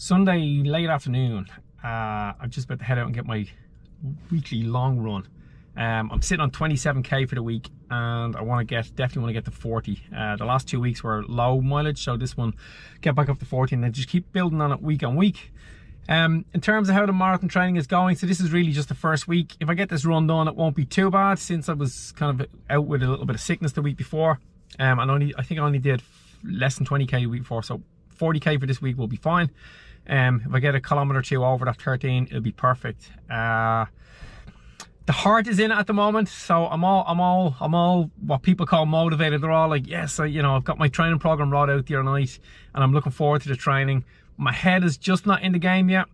Sunday late afternoon, I'm just about to head out and get my weekly long run. I'm sitting on 27k for the week, and I definitely want to get to 40. The last 2 weeks were low mileage, so this one get back up to 40 and then just keep building on it week on week. In terms of how the marathon training is going, so this is really just the first week. If I get this run done, it won't be too bad, since I was kind of out with a little bit of sickness the week before. And I think I only did less than 20k the week before, so 40k for this week will be fine. If I get a kilometre or two over that 13, it'll be perfect. The heart is in it at the moment, so I'm all what people call motivated. They're all like, yes, I've got my training program wrote out the other night, and I'm looking forward to the training. My head is just not in the game yet.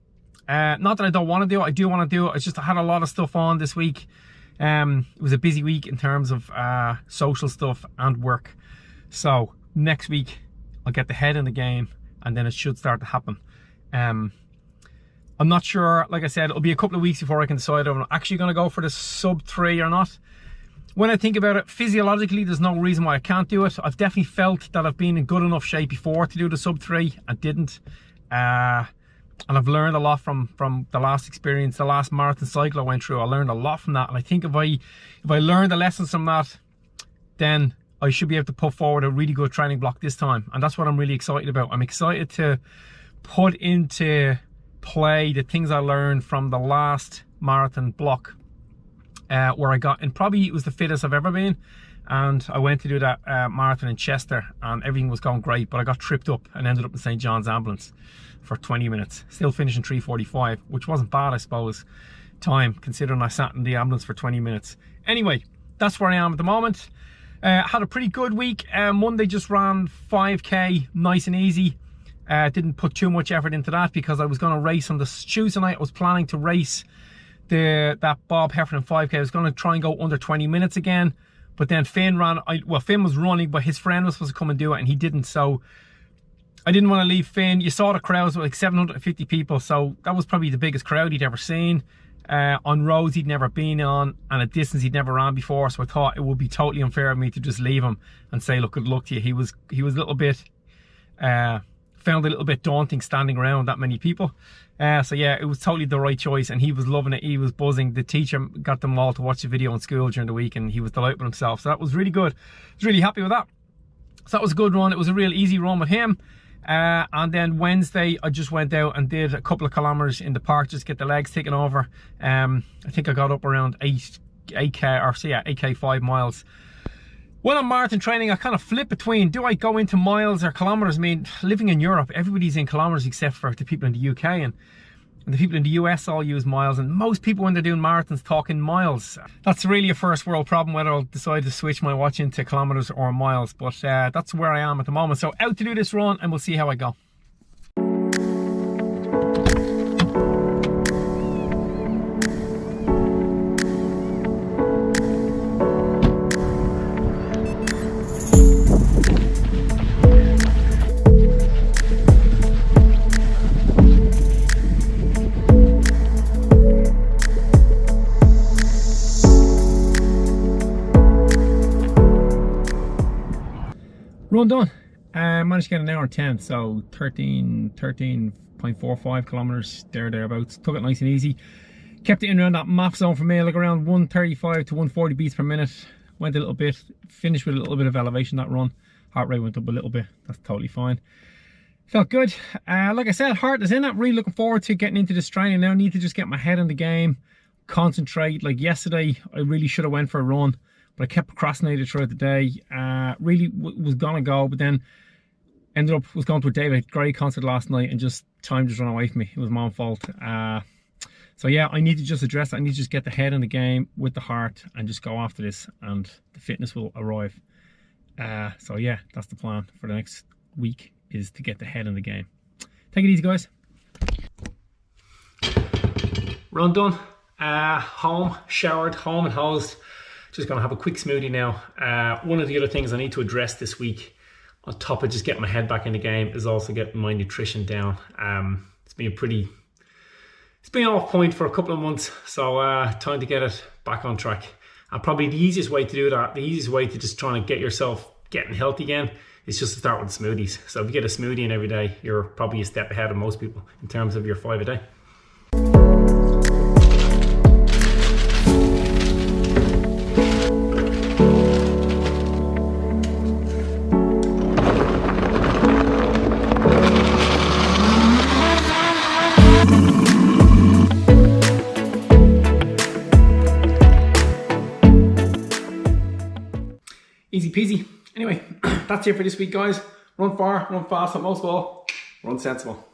Not that I don't want to do it, I do want to do it. It's just I had a lot of stuff on this week. It was a busy week in terms of social stuff and work. So next week I'll get the head in the game, and then it should start to happen. I'm not sure, like I said, it'll be a couple of weeks before I can decide if I'm actually going to go for the sub 3 or not. When I think about it, physiologically, there's no reason why I can't do it. I've definitely felt that I've been in good enough shape before to do the sub 3. I didn't. And I've learned a lot from the last experience, the last marathon cycle I went through. I learned a lot from that. And I think if I learn the lessons from that, then I should be able to put forward a really good training block this time. And that's what I'm really excited about. I'm excited to put into play the things I learned from the last marathon block, where I got, and probably it was the fittest I've ever been. And I went to do that marathon in Chester, and everything was going great, but I got tripped up and ended up in St. John's Ambulance for 20 minutes, still finishing 3:45, which wasn't bad, I suppose, time, considering I sat in the ambulance for 20 minutes. Anyway, that's where I am at the moment. Had a pretty good week. Monday just ran 5k, nice and easy. Didn't put too much effort into that because I was going to race on the Tuesday night. I was planning to race that Bob Heffernan 5k. I was going to try and go under 20 minutes again, but then Finn Finn was running, but his friend was supposed to come and do it, and he didn't, so I didn't want to leave Finn. You saw the crowds with like 750 people, so that was probably the biggest crowd he'd ever seen, on roads he'd never been on, and a distance he'd never ran before. So I thought it would be totally unfair of me to just leave him and say, look, good luck to you. He was a little bit found a little bit daunting standing around that many people. So yeah, it was totally the right choice, and he was loving it. He was buzzing. The teacher got them all to watch the video in school during the week, and he was delighted with himself. So that was really good. I was really happy with that. So that was a good run. It was a real easy run with him. And then Wednesday, I just went out and did a couple of kilometers in the park, just get the legs taken over. I think I got up around 8k 5 miles. When I'm marathon training, I kind of flip between, do I go into miles or kilometers? I mean, living in Europe, everybody's in kilometers except for the people in the UK, and the people in the US all use miles, and most people when they're doing marathons talk in miles. That's really a first world problem, whether I'll decide to switch my watch into kilometers or miles, but that's where I am at the moment. So out to do this run, and we'll see how I go. Run done. Managed to get an hour and 10, so 13.45 kilometers thereabouts. Took it nice and easy. Kept it in around that MAF zone for me, like around 135 to 140 beats per minute. Went a little bit, finished with a little bit of elevation that run. Heart rate went up a little bit. That's totally fine. Felt good. Like I said, heart is in it. Really looking forward to getting into this training now. Need to just get my head in the game, concentrate. Like yesterday, I really should have went for a run, but I kept procrastinating throughout the day. Really was gonna go, but then was going to a David Gray concert last night, and just time just ran away from me. It was my own fault. So yeah, I need to just address that. I need to just get the head in the game with the heart and just go after this, and the fitness will arrive. So yeah, that's the plan for the next week, is to get the head in the game. Take it easy, guys. Run done. Home, showered, home and hosed. Just gonna have a quick smoothie now. One of the other things I need to address this week, on top of just getting my head back in the game, is also getting my nutrition down. It's been off point for a couple of months, so time to get it back on track. And probably the easiest way to do that, the easiest way to just try and get yourself getting healthy again, it's just to start with the smoothies. So if you get a smoothie in every day, you're probably a step ahead of most people in terms of your 5 a day. Easy peasy. Anyway, that's it for this week, guys. Run far, run fast, and most of all, run sensible.